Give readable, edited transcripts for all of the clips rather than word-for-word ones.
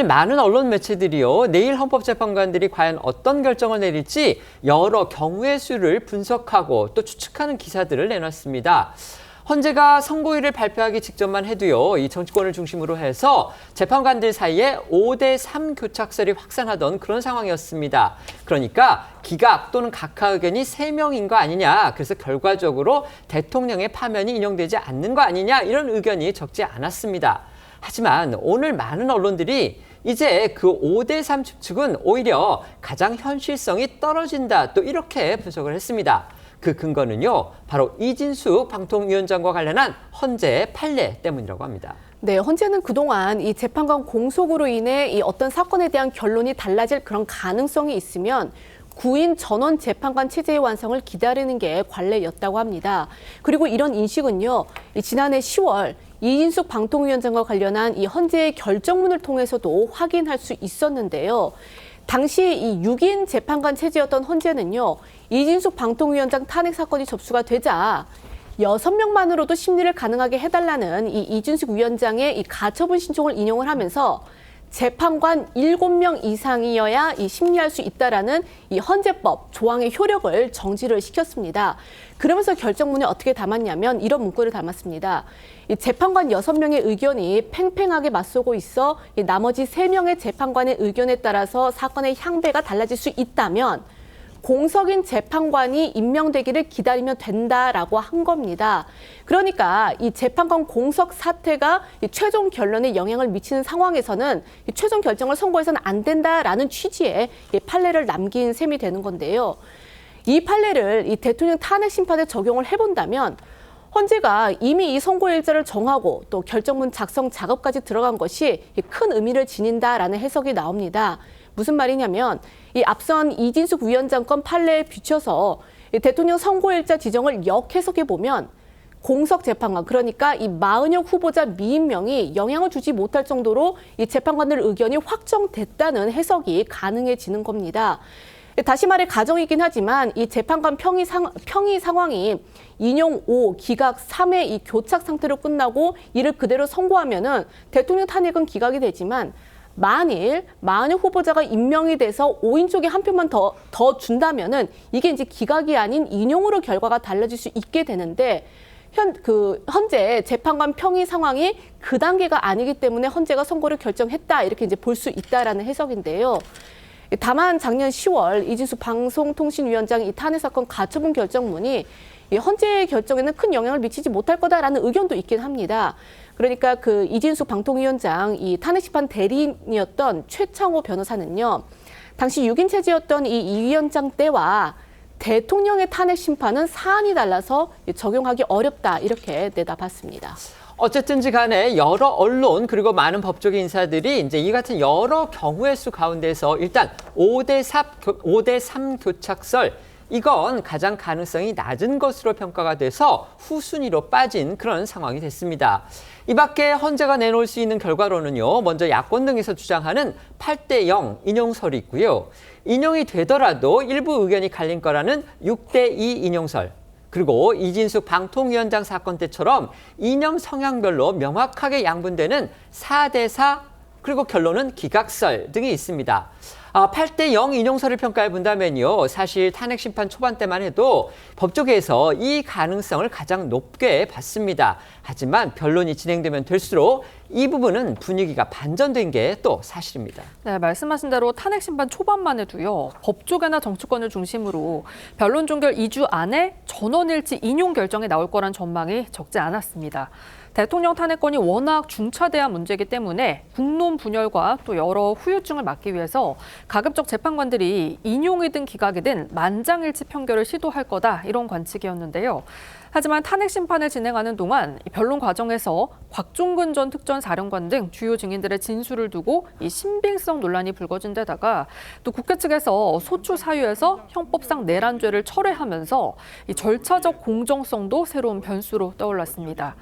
많은 언론 매체들이요, 내일 헌법재판관들이 과연 어떤 결정을 내릴지 여러 경우의 수를 분석하고 또 추측하는 기사들을 내놨습니다. 헌재가 선고일을 발표하기 직전만 해도요, 이 정치권을 중심으로 해서 재판관들 사이에 5대3 교착설이 확산하던 그런 상황이었습니다. 그러니까 기각 또는 각하 의견이 3명인 거 아니냐, 그래서 결과적으로 대통령의 파면이 인용되지 않는 거 아니냐, 이런 의견이 적지 않았습니다. 하지만 오늘 많은 언론들이 이제 그 5대3 추측은 오히려 가장 현실성이 떨어진다, 또 이렇게 분석을 했습니다. 그 근거는요, 바로 이진숙 방통위원장과 관련한 헌재의 판례 때문이라고 합니다. 네, 헌재는 그동안 이 재판관 공석으로 인해 이 어떤 사건에 대한 결론이 달라질 그런 가능성이 있으면 구인 전원 재판관 체제의 완성을 기다리는 게 관례였다고 합니다. 그리고 이런 인식은요, 지난해 10월 이진숙 방통위원장과 관련한 이 헌재의 결정문을 통해서도 확인할 수 있었는데요. 당시 이 6인 재판관 체제였던 헌재는요, 이진숙 방통위원장 탄핵 사건이 접수가 되자 6명만으로도 심리를 가능하게 해달라는 이 이진숙 위원장의 이 가처분 신청을 인용을 하면서 재판관 7명 이상이어야 이 심리할 수 있다라는 이 헌재법 조항의 효력을 정지를 시켰습니다. 그러면서 결정문에 어떻게 담았냐면 이런 문구를 담았습니다. 이 재판관 6명의 의견이 팽팽하게 맞서고 있어 이 나머지 3명의 재판관의 의견에 따라서 사건의 향배가 달라질 수 있다면 공석인 재판관이 임명되기를 기다리면 된다라고 한 겁니다. 그러니까 이 재판관 공석 사태가 이 최종 결론에 영향을 미치는 상황에서는 이 최종 결정을 선고해서는 안 된다라는 취지의 이 판례를 남긴 셈이 되는 건데요. 이 판례를 이 대통령 탄핵 심판에 적용을 해본다면 헌재가 이미 이 선고일자를 정하고 또 결정문 작성 작업까지 들어간 것이 큰 의미를 지닌다라는 해석이 나옵니다. 무슨 말이냐면 이 앞선 이진숙 위원장 건 판례에 비춰서 이 대통령 선고일자 지정을 역해석해 보면 공석 재판관, 그러니까 이 마은혁 후보자 미임명이 영향을 주지 못할 정도로 이 재판관들 의견이 확정됐다는 해석이 가능해지는 겁니다. 다시 말해 가정이긴 하지만 이 재판관 평의 상황이 인용 5, 기각 3의 이 교착 상태로 끝나고 이를 그대로 선고하면은 대통령 탄핵은 기각이 되지만 만일 마은혁 후보자가 임명이 돼서 5인 쪽에 한 표만 더 준다면은 이게 이제 기각이 아닌 인용으로 결과가 달라질 수 있게 되는데 현재 재판관 평의 상황이 그 단계가 아니기 때문에 헌재가 선고를 결정했다, 이렇게 이제 볼 수 있다라는 해석인데요. 다만 작년 10월 이진숙 방송통신위원장 이 탄핵 사건 가처분 결정문이 이 헌재의 결정에는 큰 영향을 미치지 못할 거다라는 의견도 있긴 합니다. 그러니까 그 이진숙 방통위원장 이 탄핵 심판 대리인이었던 최창호 변호사는요, 당시 6인 체제였던 이 위원장 때와 대통령의 탄핵 심판은 사안이 달라서 적용하기 어렵다, 이렇게 내다봤습니다. 어쨌든지 간에 여러 언론 그리고 많은 법조계 인사들이 이제 이 같은 여러 경우의 수 가운데서 일단 5대3 교착설, 이건 가장 가능성이 낮은 것으로 평가가 돼서 후순위로 빠진 그런 상황이 됐습니다. 이 밖에 헌재가 내놓을 수 있는 결과로는요, 먼저 야권 등에서 주장하는 8대0 인용설이 있고요. 인용이 되더라도 일부 의견이 갈린 거라는 6대2 인용설, 그리고 이진숙 방통위원장 사건 때처럼 이념 성향별로 명확하게 양분되는 4대4, 그리고 결론은 기각설 등이 있습니다. 8대0 인용설을 평가해 본다면요, 사실 탄핵 심판 초반 때만 해도 법조계에서 이 가능성을 가장 높게 봤습니다. 하지만 변론이 진행되면 될수록 이 부분은 분위기가 반전된 게 또 사실입니다. 네, 말씀하신 대로 탄핵 심판 초반만 해도요, 법조계나 정치권을 중심으로 변론 종결 2주 안에 전원일치 인용 결정이 나올 거란 전망이 적지 않았습니다. 대통령 탄핵권이 워낙 중차대한 문제이기 때문에 국론 분열과 또 여러 후유증을 막기 위해서 가급적 재판관들이 인용이든 기각이든 만장일치 판결을 시도할 거다, 이런 관측이었는데요. 하지만 탄핵 심판을 진행하는 동안 변론 과정에서 곽종근 전 특전사령관 등 주요 증인들의 진술을 두고 이 신빙성 논란이 불거진 데다가 또 국회 측에서 소추 사유에서 형법상 내란죄를 철회하면서 이 절차적 공정성도 새로운 변수로 떠올랐습니다.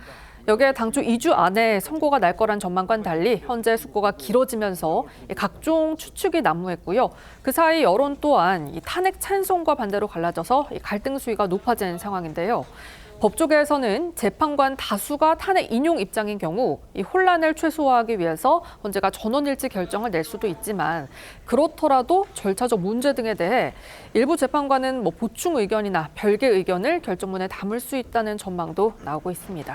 여기에 당초 2주 안에 선고가 날 거란 전망과는 달리 현재 숙고가 길어지면서 각종 추측이 난무했고요. 그 사이 여론 또한 이 탄핵 찬성과 반대로 갈라져서 갈등 수위가 높아진 상황인데요. 법조계에서는 재판관 다수가 탄핵 인용 입장인 경우 이 혼란을 최소화하기 위해서 헌재가 전원일치 결정을 낼 수도 있지만 그렇더라도 절차적 문제 등에 대해 일부 재판관은 보충 의견이나 별개 의견을 결정문에 담을 수 있다는 전망도 나오고 있습니다.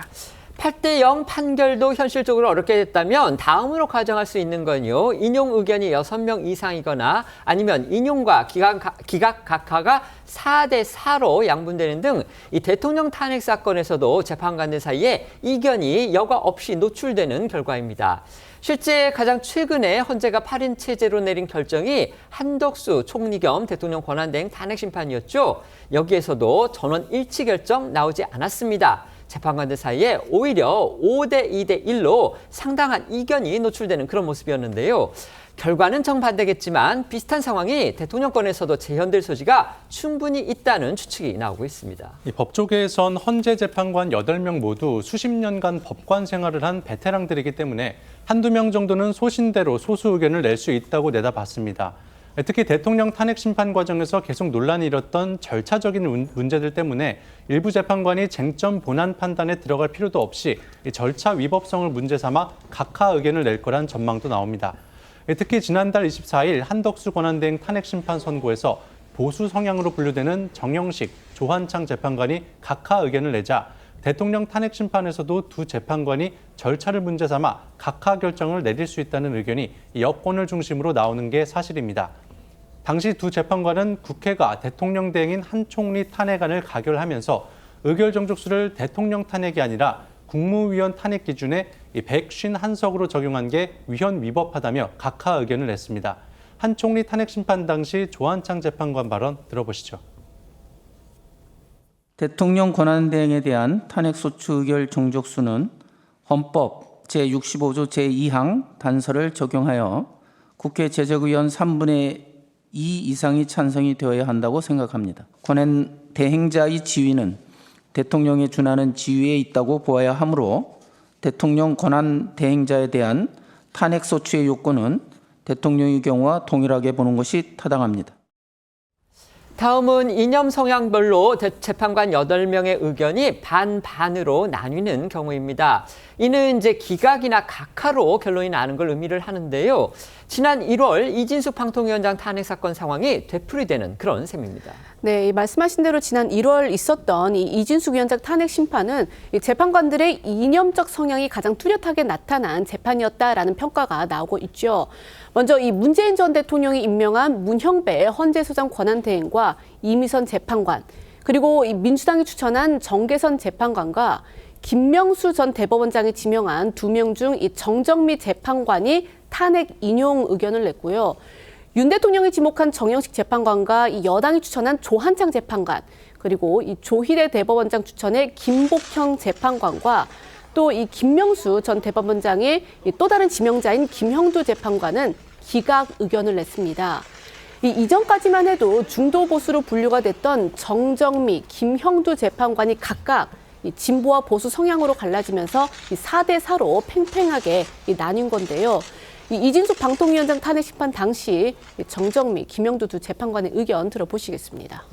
8대0 판결도 현실적으로 어렵게 됐다면 다음으로 가정할 수 있는 건요. 인용 의견이 6명 이상이거나 아니면 인용과 기각 각하가 4대4로 양분되는 등 이 대통령 탄핵 사건에서도 재판관들 사이에 이견이 여과 없이 노출되는 결과입니다. 실제 가장 최근에 헌재가 8인 체제로 내린 결정이 한덕수 총리 겸 대통령 권한대행 탄핵 심판이었죠. 여기에서도 전원 일치 결정 나오지 않았습니다. 재판관들 사이에 오히려 5대2대1로 상당한 이견이 노출되는 그런 모습이었는데요. 결과는 정반대겠지만 비슷한 상황이 대통령권에서도 재현될 소지가 충분히 있다는 추측이 나오고 있습니다. 이 법조계에선 헌재 재판관 8명 모두 수십 년간 법관 생활을 한 베테랑들이기 때문에 한두 명 정도는 소신대로 소수 의견을 낼 수 있다고 내다봤습니다. 특히 대통령 탄핵 심판 과정에서 계속 논란이 일었던 절차적인 문제들 때문에 일부 재판관이 쟁점 본안 판단에 들어갈 필요도 없이 절차 위법성을 문제 삼아 각하 의견을 낼 거란 전망도 나옵니다. 특히 지난달 24일 한덕수 권한대행 탄핵 심판 선고에서 보수 성향으로 분류되는 정영식, 조한창 재판관이 각하 의견을 내자 대통령 탄핵 심판에서도 두 재판관이 절차를 문제 삼아 각하 결정을 내릴 수 있다는 의견이 여권을 중심으로 나오는 게 사실입니다. 당시 두 재판관은 국회가 대통령 대행인 한 총리 탄핵안을 가결하면서 의결 정족수를 대통령 탄핵이 아니라 국무위원 탄핵 기준에 151석으로 적용한 게 위헌 위법하다며 각하 의견을 냈습니다. 한 총리 탄핵 심판 당시 조한창 재판관 발언 들어보시죠. 대통령 권한대행에 대한 탄핵소추 의결 정족수는 헌법 제65조 제2항 단서를 적용하여 국회 제적의원 3분의 2 이상이 찬성이 되어야 한다고 생각합니다. 권한대행자의 지위는 대통령에 준하는 지위에 있다고 보아야 하므로 대통령 권한대행자에 대한 탄핵소추의 요건은 대통령의 경우와 동일하게 보는 것이 타당합니다. 다음은 이념 성향별로 재판관 8명의 의견이 반반으로 나뉘는 경우입니다. 이는 이제 기각이나 각하로 결론이 나는 걸 의미를 하는데요. 지난 1월 이진숙 방통위원장 탄핵 사건 상황이 되풀이되는 그런 셈입니다. 네, 말씀하신 대로 지난 1월 있었던 이 이진숙 위원장 탄핵 심판은 이 재판관들의 이념적 성향이 가장 뚜렷하게 나타난 재판이었다라는 평가가 나오고 있죠. 먼저 이 문재인 전 대통령이 임명한 문형배 헌재소장 권한대행과 이미선 재판관, 그리고 이 민주당이 추천한 정계선 재판관과 김명수 전 대법원장이 지명한 2명 중 이 정정미 재판관이 탄핵 인용 의견을 냈고요. 윤 대통령이 지목한 정영식 재판관과 이 여당이 추천한 조한창 재판관, 그리고 이 조희대 대법원장 추천의 김복형 재판관과 또 이 김명수 전 대법원장의 또 다른 지명자인 김형두 재판관은 기각 의견을 냈습니다. 이전까지만 해도 중도 보수로 분류가 됐던 정정미, 김형두 재판관이 각각 진보와 보수 성향으로 갈라지면서 4대4로 팽팽하게 나뉜 건데요. 이진숙 방통위원장 탄핵 심판 당시 정정미, 김형두 두 재판관의 의견 들어보시겠습니다.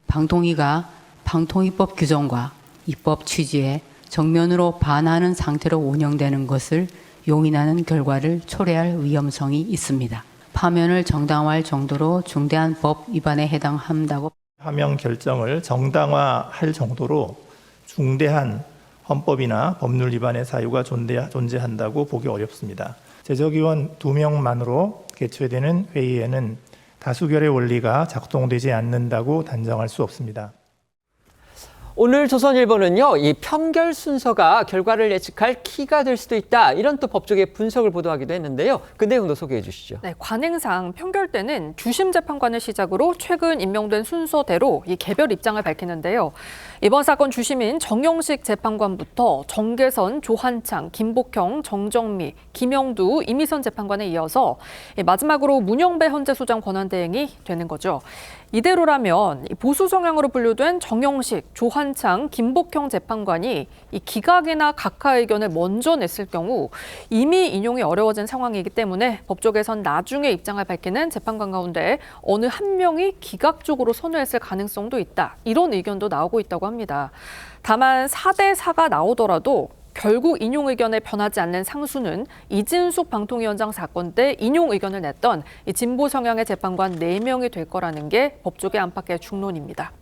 방통위가 방통위법 규정과 입법 취지에 정면으로 반하는 상태로 운영되는 것을 용인하는 결과를 초래할 위험성이 있습니다. 파면을 정당화할 정도로 중대한 법 위반에 해당한다고 파면 결정을 정당화할 정도로 중대한 헌법이나 법률 위반의 사유가 존재한다고 보기 어렵습니다. 제적의원 2명만으로 개최되는 회의에는 다수결의 원리가 작동되지 않는다고 단정할 수 없습니다. 오늘 조선일보는요, 이 평결 순서가 결과를 예측할 키가 될 수도 있다. 이런 또 법조계 분석을 보도하기도 했는데요. 그 내용도 소개해 주시죠. 네, 관행상 평결 때는 주심 재판관을 시작으로 최근 임명된 순서대로 이 개별 입장을 밝히는데요. 이번 사건 주심인 정영식 재판관부터 정계선, 조한창, 김복형, 정정미, 김영두, 이미선 재판관에 이어서 마지막으로 문형배 헌재소장 권한대행이 되는 거죠. 이대로라면 보수 성향으로 분류된 정영식, 조한창 한창 김복형 재판관이 이 기각이나 각하 의견을 먼저 냈을 경우 이미 인용이 어려워진 상황이기 때문에 법조계선 나중에 입장을 밝히는 재판관 가운데 어느 한 명이 기각 쪽으로 선회했을 가능성도 있다. 이런 의견도 나오고 있다고 합니다. 다만 4대 4가 나오더라도 결국 인용 의견에 변하지 않는 상수는 이진숙 방통위원장 사건 때 인용 의견을 냈던 이 진보 성향의 재판관 4명이 될 거라는 게 법조계 안팎의 중론입니다.